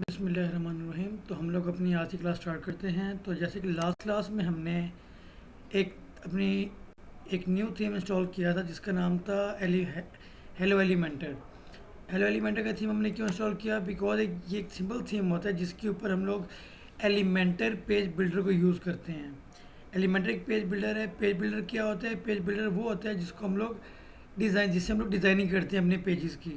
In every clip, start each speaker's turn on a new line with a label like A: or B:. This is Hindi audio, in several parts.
A: बिस्मिल्लाहिर्रहमानिर्रहीम। तो हम लोग अपनी आज की क्लास स्टार्ट करते हैं। तो जैसे कि लास्ट क्लास में हमने एक अपनी एक न्यू थीम इंस्टॉल किया था जिसका नाम था हेलो एलिमेंटर। हेलो एलिमेंटर का थीम हमने क्यों इंस्टॉल किया? बिकॉज ये एक सिंपल थीम होता है जिसके ऊपर हम लोग एलिमेंटर पेज बिल्डर को यूज़ करते हैं। एलिमेंटर एक पेज बिल्डर है। पेज बिल्डर क्या होता है? पेज बिल्डर वो होता है जिसको हम लोग जिससे हम लोग डिज़ाइनिंग करते हैं अपने पेजेस की।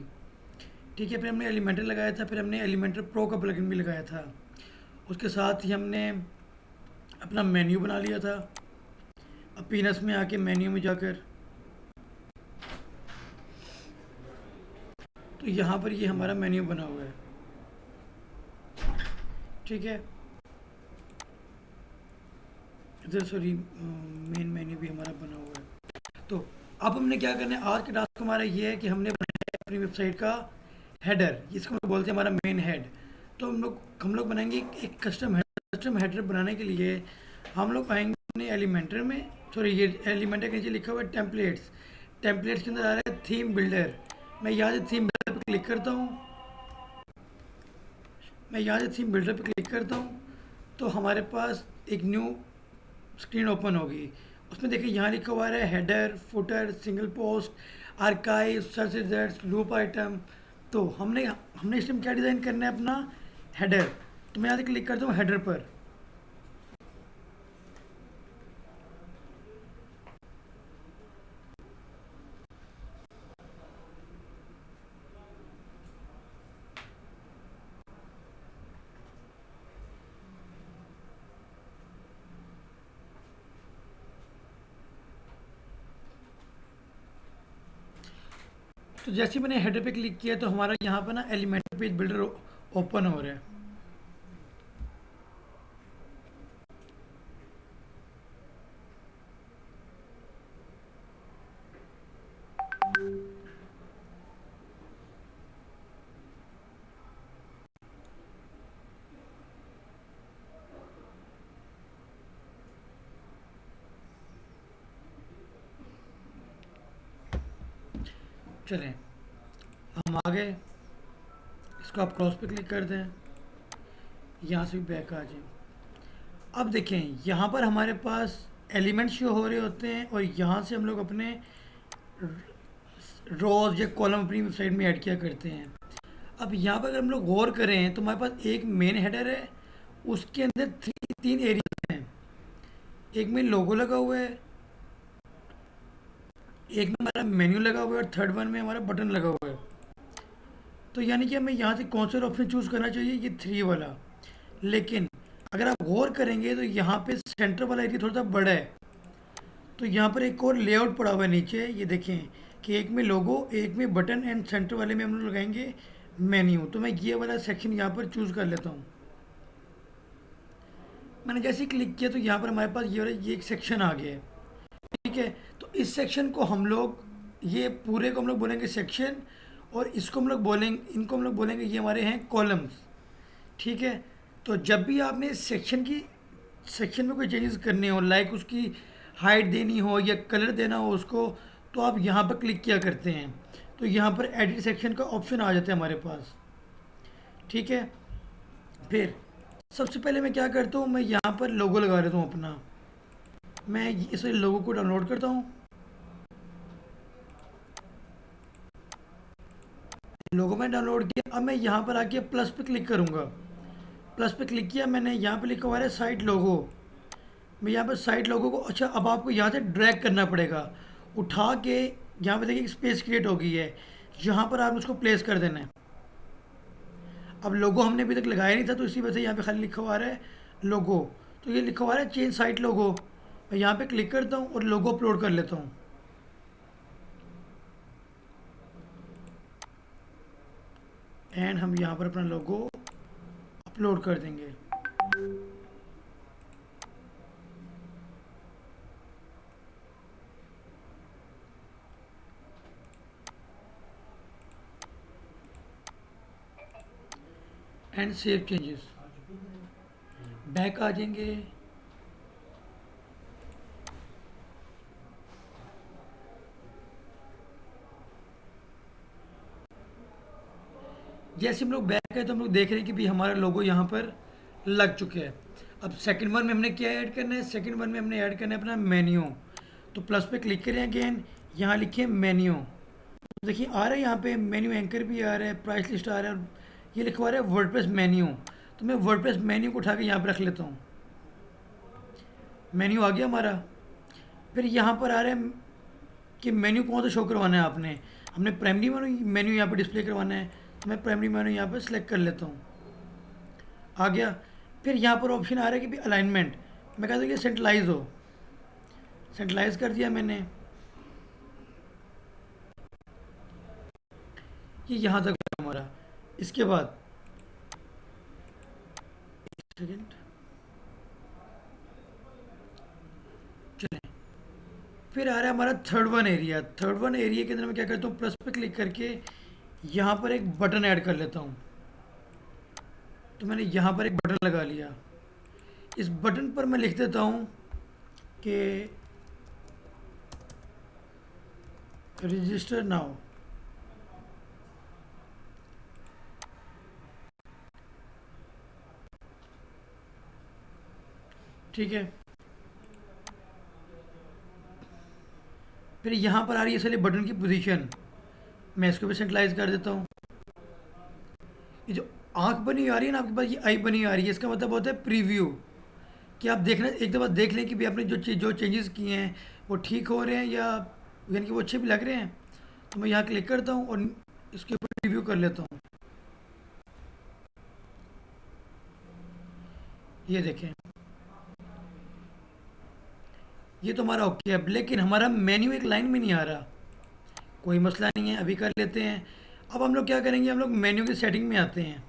A: ठीक है, फिर हमने एलिमेंटर लगाया था, फिर हमने एलिमेंटर प्रो का प्लगइन भी लगाया था। उसके साथ ही हमने अपना मेन्यू बना लिया था। अब पीनस में आके मेन्यू में जाकर तो यहाँ पर ये हमारा मेन्यू बना हुआ है। ठीक है, इधर सॉरी मेन मेन्यू भी हमारा बना हुआ है। तो अब हमने क्या करना है, आज का टास्क हमारा ये है कि हमने बनाया है अपनी वेबसाइट का हेडर, जिसको हम बोलते हैं हमारा मेन हेड। तो हम लोग बनाएंगे एक कस्टम हेडर बनाने के लिए हम लोग आएंगे अपने एलिमेंटर में। सॉरी, ये एलिमेंटर के नीचे लिखा हुआ है टेम्पलेट्स। टेम्पलेट्स के अंदर आ रहा है थीम बिल्डर। मैं यहाँ से थीम बिल्डर पर क्लिक करता हूँ। तो हमारे पास एक न्यू स्क्रीन ओपन होगी। उसमें देखिए यहाँ लिखा हुआ है header, footer, single post, archive, search results, loop item. तो हमने हमने इसमें क्या डिज़ाइन करना है? अपना हेडर। तो मैं यहाँ से क्लिक करता हूँ हेडर पर। तो जैसे ही मैंने हेडर पे क्लिक किया तो हमारा यहाँ पर ना एलिमेंटर पेज बिल्डर ओपन हो रहा है। चलें, हम आ गए। इसको आप क्रॉस पे क्लिक कर दें, यहाँ से भी बैक आ जाए। अब देखें यहाँ पर हमारे पास एलिमेंट शो हो रहे होते हैं और यहाँ से हम लोग अपने रोज या कॉलम अपनी वेबसाइट में ऐड किया करते हैं। अब यहाँ पर अगर हम लोग गौर करें तो हमारे पास एक मेन हेडर है, उसके अंदर तीन एरिया हैं। एक में लोगो लगा हुआ है, एक में हमारा मेन्यू लगा हुआ है और थर्ड वन में हमारा बटन लगा हुआ है। तो यानी कि हमें यहाँ से कौन सा ऑप्शन चूज़ करना चाहिए? ये थ्री वाला। लेकिन अगर आप गौर करेंगे तो यहाँ पे सेंटर वाला एरिया थोड़ा सा बड़ा है। तो यहाँ पर एक और लेआउट पड़ा हुआ है नीचे, ये देखें कि एक में लोगो, एक में बटन एंड सेंटर वाले में हम लोग लगाएंगे मेन्यू। तो मैं ये वाला सेक्शन यहाँ पर चूज़ कर लेता हूँ। मैंने जैसे ही क्लिक किया तो यहाँ पर हमारे पास ये एक सेक्शन आ गया है। ठीक है, तो इस सेक्शन को हम लोग, ये पूरे को हम लोग बोलेंगे सेक्शन, और इसको हम लोग बोलेंगे, इनको हम लोग बोलेंगे ये हमारे हैं कॉलम्स। ठीक है, तो जब भी आपने सेक्शन में कोई चेंजेस करने हो, लाइक उसकी हाइट देनी हो या कलर देना हो उसको, तो आप यहाँ पर क्लिक किया करते हैं। तो यहाँ पर एडिट सेक्शन का ऑप्शन आ जाता है हमारे पास। ठीक है, फिर सबसे पहले मैं क्या करता हूँ, मैं यहाँ पर लोगो लगा देता हूँ अपना। मैं इस लोगो को डाउनलोड करता हूँ। लोगो मैंने डाउनलोड किया। अब मैं यहाँ पर आके प्लस पे क्लिक करूँगा। प्लस पे क्लिक किया मैंने, यहाँ पे लिखा हुआ है साइट लोगो। मैं यहाँ पर साइट लोगों को, अच्छा अब आपको यहाँ से ड्रैग करना पड़ेगा, उठा के यहाँ पे देखिए स्पेस क्रिएट हो गई है, यहाँ पर आपने उसको प्लेस कर देना है। अब लोगो हमने अभी तक लगाया नहीं था तो इसी वजह से यहाँ पे खाली लिखा हुआ है लोगो। तो ये लिखा हुआ है चेंज साइट लोगो। मैं यहाँ पे क्लिक करता हूँ और लोगो अपलोड कर लेता हूँ। एंड हम यहाँ पर अपना लोगो अपलोड कर देंगे। एंड सेव चेंजेस, बैक आ जाएंगे। जैसे हम लोग बैक गए तो हम लोग देख रहे हैं कि भी हमारा लोगो यहाँ पर लग चुके हैं। अब सेकंड वन में हमने क्या ऐड करना है, सेकंड वन में हमने ऐड करना है अपना मेन्यू। तो प्लस पे क्लिक करें अगेन, यहाँ लिखिए मेन्यू। देखिए आ रहा है यहाँ पे मेन्यू एंकर भी आ रहा है, प्राइस लिस्ट आ रहा है, और ये लिखवा रहा है वर्डप्रेस मेन्यू। तो मैं वर्डप्रेस मेन्यू को उठा के यहाँ पे रख लेता हूँ। मेन्यू आ गया हमारा। फिर यहाँ पर आ रहा है कि मेन्यू कौन सा शो करवाना है आपने। हमने प्राइमरी मेन्यू यहाँ पे डिस्प्ले करवाना है, तो मैं प्राइमरी मेन्यू यहाँ पे सिलेक्ट कर लेता हूँ। आ गया। फिर यहाँ पर ऑप्शन आ रहा है कि भी अलाइनमेंट, मैं कहता हूँ कि सेंट्रलाइज हो। सेंट्रलाइज कर दिया मैंने, ये यहाँ तक हमारा। इसके बाद सेकेंड चलें, फिर आ रहा है हमारा third one area. Third one area के अंदर मैं क्या करता हूँ, प्लस पे क्लिक करके यहाँ पर एक बटन ऐड कर लेता हूँ। तो मैंने यहाँ पर एक बटन लगा लिया। इस बटन पर मैं लिख देता हूँ कि रजिस्टर नाउ। ठीक है। फिर यहाँ पर आ रही है इसलिए बटन की पोजीशन, मैं इसको भी सेंट्रलाइज कर देता हूँ। ये जो आंख बनी हुई आ रही है ना आपके पास, ये आई बनी हुई आ रही है, इसका मतलब होता है प्रीव्यू। कि आप देखना एक दफ़ा देख लें कि भी आपने जो चेंजेस किए हैं वो ठीक हो रहे हैं, या यानी कि वो अच्छे भी लग रहे हैं। तो मैं यहाँ क्लिक करता हूँ और इसके ऊपर रिव्यू कर लेता हूँ। ये देखें, ये तो हमारा ओके है, लेकिन हमारा मेन्यू एक लाइन में नहीं आ रहा। कोई मसला नहीं है, अभी कर लेते हैं। अब हम लोग क्या करेंगे, हम लोग मेन्यू की सेटिंग में आते हैं,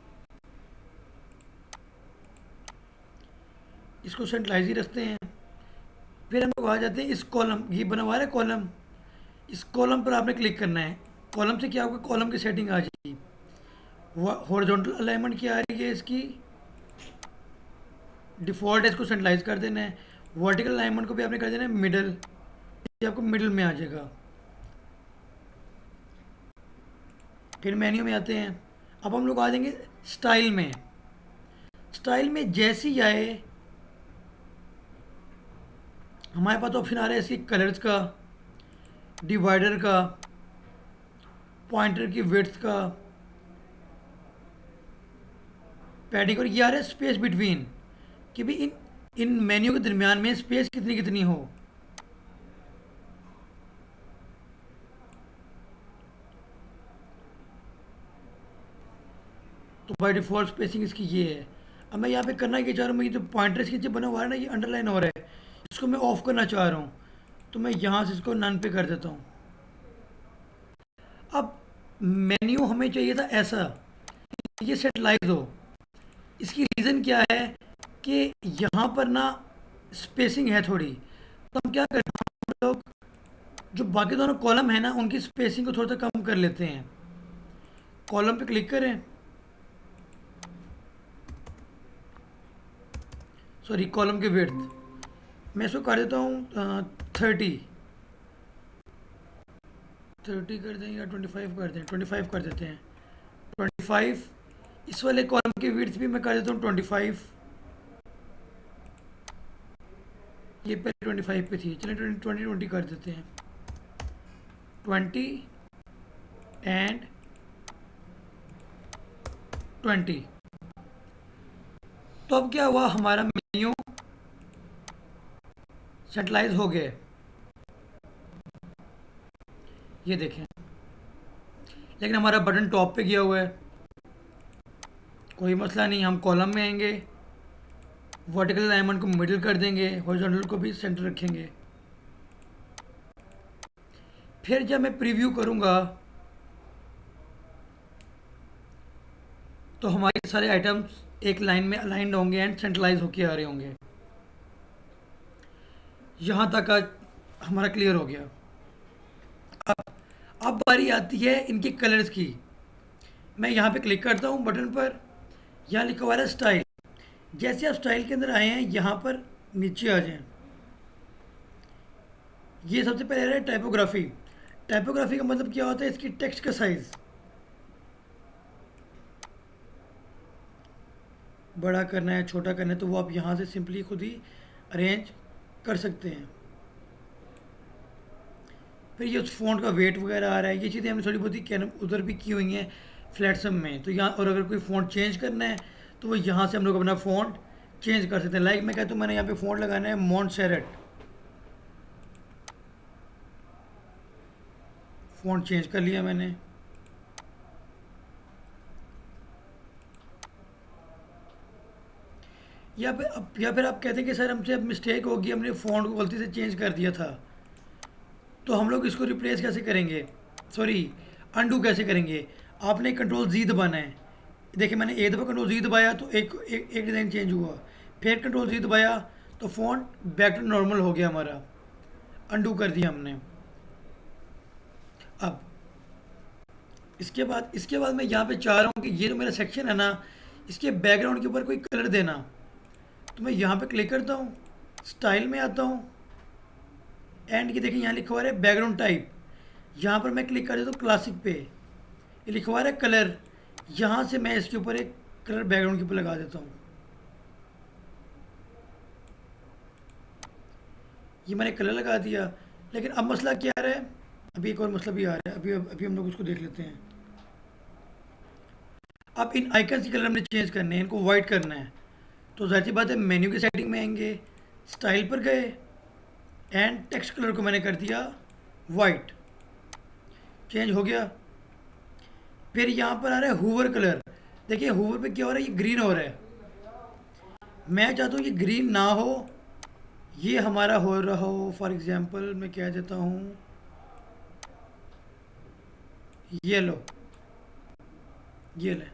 A: इसको सेंट्रलाइज ही रखते हैं। फिर हम लोग आ जाते हैं इस कॉलम, ये बना हुआ है कॉलम, इस कॉलम पर आपने क्लिक करना है। कॉलम से क्या होगा, कॉलम की सेटिंग आ जाएगी। हॉरिजॉन्टल अलाइनमेंट क्या आ रही है इसकी, डिफ़ॉल्ट है, इसको सेंट्रलाइज कर देना है। वर्टिकल अलाइनमेंट को भी आपने कर देना है मिडल, ये आपको मिडल में आ जाएगा। फिर मेन्यू में आते हैं। अब हम लोग आ जाएंगे स्टाइल में। स्टाइल में जैसे ही आए हमारे पास ऑप्शन आ रहा है इसकी कलर्स का, डिवाइडर का, पॉइंटर की विड्थ का, पैडिंग, और ये आ रहा है स्पेस बिटवीन, कि भी इन इन मेन्यू के दरमियान में स्पेस कितनी कितनी हो। तो बाय डिफ़ॉल्ट स्पेसिंग इसकी ये है। अब मैं यहाँ पे करना क्या चाह रहा हूँ, मैं ये जो पॉइंटर इसके नीचे बना हुआ है ना, ये अंडरलाइन हो रहा है, इसको मैं ऑफ करना चाह रहा हूँ। तो मैं यहाँ से इसको नन पे कर देता हूँ। अब मेन्यू हमें चाहिए था ऐसा, ये सेटलाइज हो। इसकी रीज़न क्या है कि यहाँ पर ना स्पेसिंग है थोड़ी, तो हम क्या करते हैं, हम लोग जो बाकी दोनों कॉलम है ना उनकी स्पेसिंग को थोड़ा सा कम कर लेते हैं। कॉलम पे क्लिक करें, सॉरी कॉलम की विड्थ मैं इसको कर देता हूँ 30। 30 कर दें या 25 कर दें, 25 कर देते हैं। 25। इस वाले कॉलम की विड्थ भी मैं कर देता हूँ 25। ये पहले 25 पे थी, चलिए 20 कर देते हैं। 20 एंड 20। तो अब क्या हुआ, हमारा मेन्यू सेटलाइज हो गया। ये देखें, लेकिन हमारा बटन टॉप पे गया हुआ है। कोई मसला नहीं, हम कॉलम में आएंगे, वर्टिकल अलाइनमेंट को मिडिल कर देंगे, हॉरिजॉन्टल को भी सेंटर रखेंगे। फिर जब मैं प्रीव्यू करूंगा तो हमारे सारे आइटम्स एक लाइन में अलाइंड होंगे एंड सेंट्रलाइज होके आ रहे होंगे। यहाँ तक आज हमारा क्लियर हो गया। अब बारी आती है इनके कलर्स की। मैं यहाँ पे क्लिक करता हूँ बटन पर, यहाँ लिखा हुआ है स्टाइल। जैसे आप स्टाइल के अंदर आए हैं यहाँ पर नीचे आ जाएं, ये सबसे पहले आ रहा है टाइपोग्राफी। टाइपोग्राफी का मतलब क्या होता है, इसकी टेक्स्ट का साइज़। बड़ा करना है, छोटा करना है, तो वो आप यहाँ से सिंपली खुद ही अरेंज कर सकते हैं। फिर ये उस फ़ॉन्ट का वेट वगैरह आ रहा है, ये चीज़ें हमने थोड़ी बहुत ही कैन उधर भी की हुई हैं फ्लैटसम में। तो यहाँ और अगर कोई फ़ॉन्ट चेंज करना है तो वो यहाँ से हम लोग अपना फ़ॉन्ट चेंज कर सकते हैं। लाइक मैं कहता हूँ मैंने यहाँ पे फ़ॉन्ट लगाना है मॉन्टसेरेट, फ़ॉन्ट चेंज कर लिया मैंने। या फिर आप कहते हैं कि सर हमसे अब मिस्टेक होगी, हमने फ़ॉन्ट को गलती से चेंज कर दिया था, तो हम लोग इसको रिप्लेस कैसे करेंगे, सॉरी अनडू कैसे करेंगे। आपने कंट्रोल जी दबाना है। देखिए मैंने एक दफ़ा कंट्रोल जी दबाया तो एक डिज़ाइन चेंज हुआ, फिर कंट्रोल जी दबाया तो फ़ॉन्ट बैक टू नॉर्मल हो गया हमारा, अनडू कर दिया हमने। अब इसके बाद मैं यहाँ पे चाह रहा हूँ कि ये जो मेरा सेक्शन है ना, इसके बैकग्राउंड के ऊपर कोई कलर देना। तो मैं यहाँ पे क्लिक करता हूँ, स्टाइल में आता हूँ, एंड की देखिए यहाँ लिखा हुआ है बैकग्राउंड टाइप। यहाँ पर मैं क्लिक कर देता हूँ क्लासिक पे, ये लिखा हुआ है कलर। यहाँ से मैं इसके ऊपर एक कलर बैकग्राउंड के ऊपर लगा देता हूँ। ये मैंने कलर लगा दिया, लेकिन अब मसला क्या आ रहा है, अभी एक और मसला भी आ रहा है, अभी अभी हम लोग उसको देख लेते हैं। अब इन आइकन्स की कलर हमने चेंज करने हैं, इनको वाइट करना है। तो जाहिर सी बात है मेन्यू की सेटिंग में आएंगे, स्टाइल पर गए, एंड टेक्स्ट कलर को मैंने कर दिया वाइट, चेंज हो गया। फिर यहाँ पर आ रहा है हूवर कलर। देखिए हूवर पे क्या हो रहा है, ये ग्रीन हो रहा है। मैं चाहता हूँ ये ग्रीन ना हो, ये हमारा हो रहा हो। फॉर एग्जांपल मैं कह देता हूँ येलो, ये ले,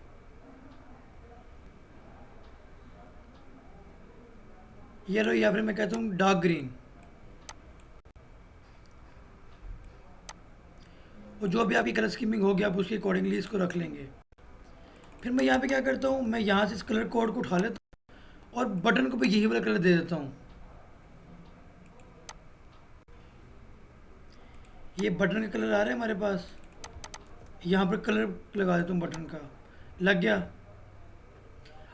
A: येलो, या फिर मैं कहता हूँ डार्क ग्रीन। और जो भी आपकी कलर स्कीमिंग होगी आप उसके अकॉर्डिंगली इसको रख लेंगे। फिर मैं यहाँ पे क्या करता हूँ, मैं यहाँ से इस कलर कोड को उठा लेता हूँ और बटन को भी यही वाला कलर दे देता हूँ। ये बटन का कलर आ रहा है हमारे पास, यहाँ पर कलर लगा देता हूँ बटन का, लग गया।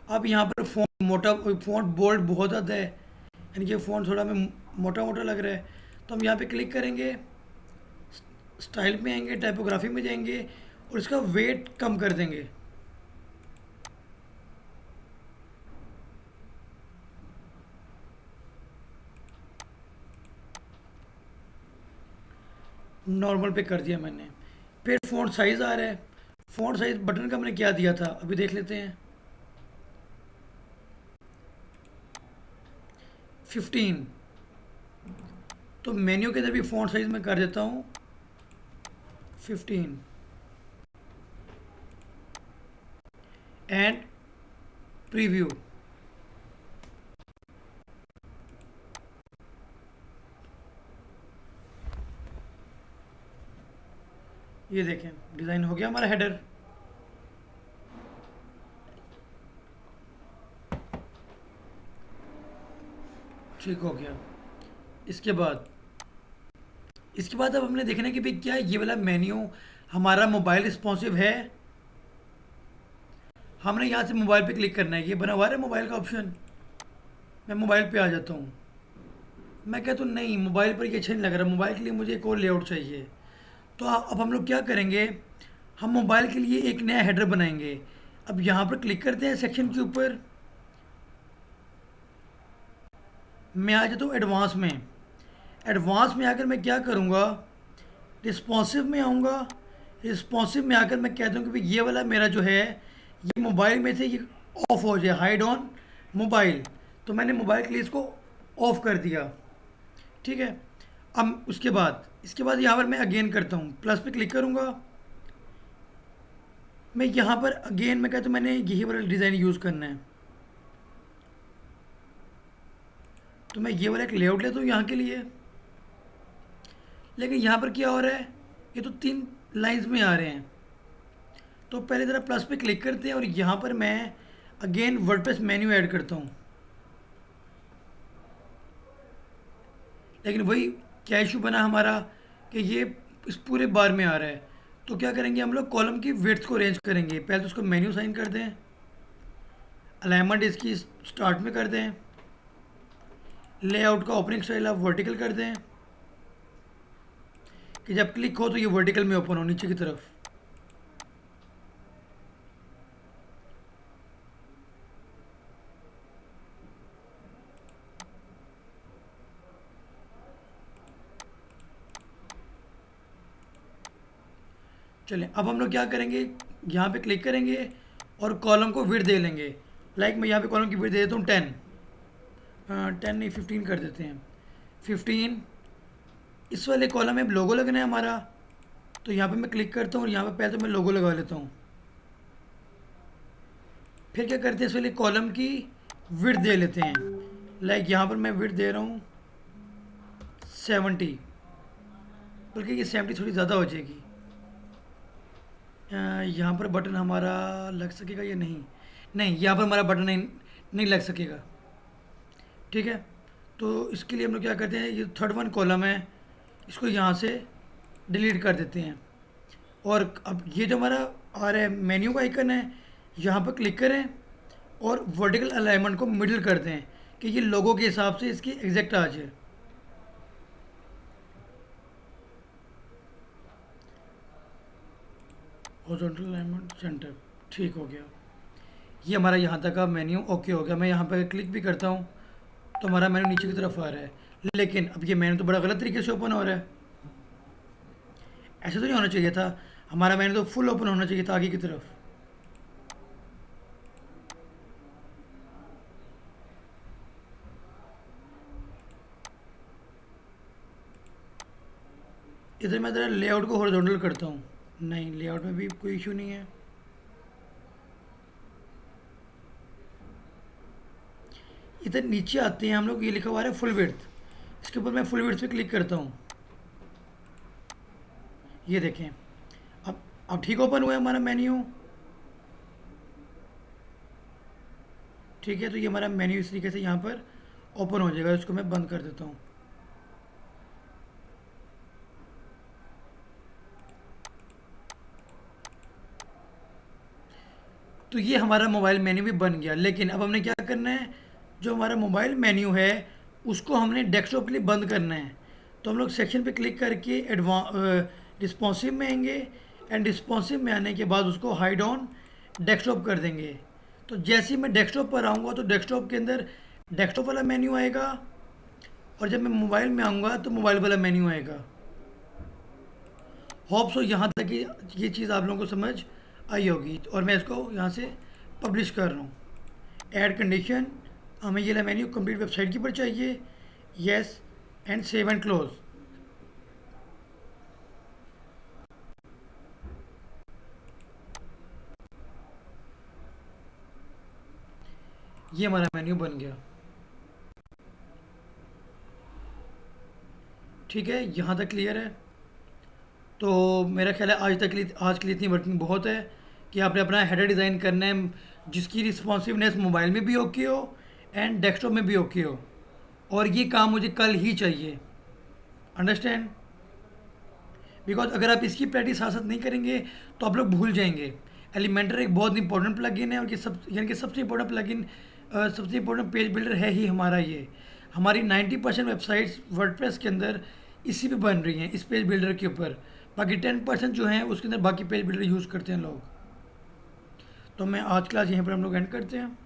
A: अब यहाँ पर फ़ॉन्ट मोटा, फ़ॉन्ट बोल्ड बहुत ज़्यादा है, यानी कि फ़ॉन्ट थोड़ा हमें मोटा मोटा लग रहा है। तो हम यहाँ पे क्लिक करेंगे, स्टाइल में आएंगे, टाइपोग्राफी में जाएंगे और इसका वेट कम कर देंगे। नॉर्मल पे कर दिया मैंने। फिर फ़ॉन्ट साइज़ आ रहा है, फ़ॉन्ट साइज़ बटन का मैंने क्या दिया था अभी देख लेते हैं, 15। तो मेन्यू के अंदर भी फ़ॉन्ट साइज़ में कर देता हूँ 15, एंड प्रीव्यू। ये देखें डिज़ाइन हो गया हमारा हेडर। ठीक हो गया। इसके बाद अब हमने देखना है कि भाई क्या ये वाला मेन्यू हमारा मोबाइल रिस्पॉन्सिव है। हमने यहाँ से मोबाइल पे क्लिक करना है, ये बना हुआ है मोबाइल का ऑप्शन। मैं मोबाइल पे आ जाता हूँ, मैं कहता हूँ नहीं मोबाइल पर ये अच्छा नहीं लग रहा, मोबाइल के लिए मुझे एक और लेआउट चाहिए। तो अब हम लोग क्या करेंगे, हम मोबाइल के लिए एक नया हेडर बनाएंगे। अब यहाँ पर क्लिक करते हैं सेक्शन के ऊपर, मैं आ जाता हूँ एडवांस में। एडवांस में आकर मैं क्या करूँगा, रिस्पॉन्सिव में आऊँगा। रिस्पॉन्सिव में आकर मैं कहता हूँ कि भाई ये वाला मेरा जो है ये मोबाइल में से ये ऑफ हो जाए, हाइड ऑन मोबाइल। तो मैंने मोबाइल के लिए इसको ऑफ कर दिया, ठीक है। अब इसके बाद यहाँ पर मैं अगेन करता हूँ, प्लस पे क्लिक करूँगा। मैं यहाँ पर अगेन मैं कहता हूँ मैंने यही वाला डिज़ाइन यूज़ करना है, तो मैं ये वाला एक लेआउट लेता हूँ यहाँ के लिए। लेकिन यहाँ पर क्या हो रहा है, ये तो 3 लाइंस में आ रहे हैं। तो पहले ज़रा प्लस पे क्लिक करते हैं और यहाँ पर मैं अगेन वर्डप्रेस मेन्यू ऐड करता हूँ। लेकिन वही क्या इशू बना हमारा कि ये इस पूरे बार में आ रहा है। तो क्या करेंगे हम लोग, कॉलम की विड्थ को रेंज करेंगे। पहले तो उसको मेन्यू साइन कर दें। अलाइनमेंट इसकी स्टार्ट में कर दें। लेआउट का ओपनिंग स्टाइल आप वर्टिकल कर दें कि जब क्लिक हो तो ये वर्टिकल में ओपन हो नीचे की तरफ। चलें, अब हम लोग क्या करेंगे, यहाँ पे क्लिक करेंगे और कॉलम को विड्थ दे लेंगे। लाइक मैं यहाँ पे कॉलम की विड्थ दे देता हूँ 10, 10 नहीं 15 कर देते हैं, 15। इस वाले कॉलम में लोगो लगना है हमारा, तो यहाँ पे मैं क्लिक करता हूँ और यहाँ पे पहले तो मैं लोगो लगा लेता हूँ। फिर क्या करते हैं, इस वाले कॉलम की विड्थ दे लेते हैं। लाइक यहाँ पर मैं विड्थ दे रहा हूँ 70, बल्कि ये 70 थोड़ी ज़्यादा हो जाएगी। यहाँ पर बटन हमारा लग सकेगा या नहीं, नहीं यहाँ पर हमारा बटन नहीं लग सकेगा। ठीक है, तो इसके लिए हम लोग क्या करते हैं, ये थर्ड वन कॉलम है, इसको यहाँ से डिलीट कर देते हैं। और अब ये जो हमारा आ रहा है मेन्यू का आइकन है, यहाँ पर क्लिक करें और वर्टिकल अलाइनमेंट को मिडिल कर दें कि ये लोगों के हिसाब से इसकी एग्जैक्ट आ जाए। हॉरिजॉन्टल अलाइनमेंट सेंटर, ठीक हो गया। ये हमारा यहाँ तक का मेन्यू ओके हो गया। मैं यहाँ पर क्लिक भी करता हूँ तो हमारा मेन्यू नीचे की तरफ आ रहा है, लेकिन अब ये मेन्यू तो बड़ा गलत तरीके से ओपन हो रहा है। ऐसे तो नहीं होना चाहिए था, हमारा मेन्यू तो फुल ओपन होना चाहिए था आगे की तरफ। इधर मैं ज़रा लेआउट को हॉरिजॉन्टल करता हूँ, नहीं लेआउट में भी कोई इशू नहीं है। इधर नीचे आते हैं हम लोग, ये लिखा हुआ है फुल विड्थ, इसके ऊपर मैं फुल विड्थ पे क्लिक करता हूँ। ये देखें, अब ठीक ओपन हुआ है हमारा मेन्यू। ठीक है, तो ये हमारा मेन्यू इस तरीके से यहाँ पर ओपन हो जाएगा। इसको मैं बंद कर देता हूँ। तो ये हमारा मोबाइल मेन्यू भी बन गया, लेकिन अब हमने क्या करना है, जो हमारा मोबाइल मेन्यू है उसको हमने डेस्कटॉप के लिए बंद करना है। तो हम लोग सेक्शन पे क्लिक करके रिस्पॉन्सिव में आएंगे एंड रिस्पॉन्सिव में आने के बाद उसको हाइड ऑन डेस्कटॉप कर देंगे। तो जैसे ही मैं डेस्कटॉप पर आऊँगा तो डेस्कटॉप के अंदर डेस्कटॉप वाला मेन्यू आएगा, और जब मैं मोबाइल में आऊँगा तो मोबाइल वाला मेन्यू आएगा। होप सो यहाँ तक ये चीज़ आप लोगों को समझ आई होगी। और मैं इसको यहाँ से पब्लिश कर रहा हूँ। ऐड कंडीशन, हमें ये मेन्यू कंप्लीट वेबसाइट की पर चाहिए, yes and save and close. ये हमारा मेन्यू बन गया। ठीक है, यहाँ तक क्लियर है। तो मेरा ख्याल है आज के लिए इतनी वर्किंग बहुत है कि आपने अपना हेडर डिज़ाइन करना है जिसकी रिस्पॉन्सिवनेस मोबाइल में भी ओके हो एंड डेस्कटॉप में भी ओके हो, और ये काम मुझे कल ही चाहिए। अंडरस्टैंड? बिकॉज अगर आप इसकी प्रैक्टिस साथ साथ नहीं करेंगे तो आप लोग भूल जाएंगे। एलिमेंटर एक बहुत इंपॉर्टेंट प्लगइन है, और ये सब यानी कि सबसे इंपॉर्टेंट प्लगइन, सबसे इंपॉर्टेंट पेज बिल्डर है ही हमारा ये। हमारी 90% वेबसाइट्स वर्डप्रेस के अंदर इसी पे बन रही हैं, इस पेज बिल्डर के ऊपर। बाकी 10% जो हैं उसके अंदर बाकी पेज बिल्डर यूज़ करते हैं लोग। तो मैं आज क्लास यहीं पर हम लोग एंड करते हैं।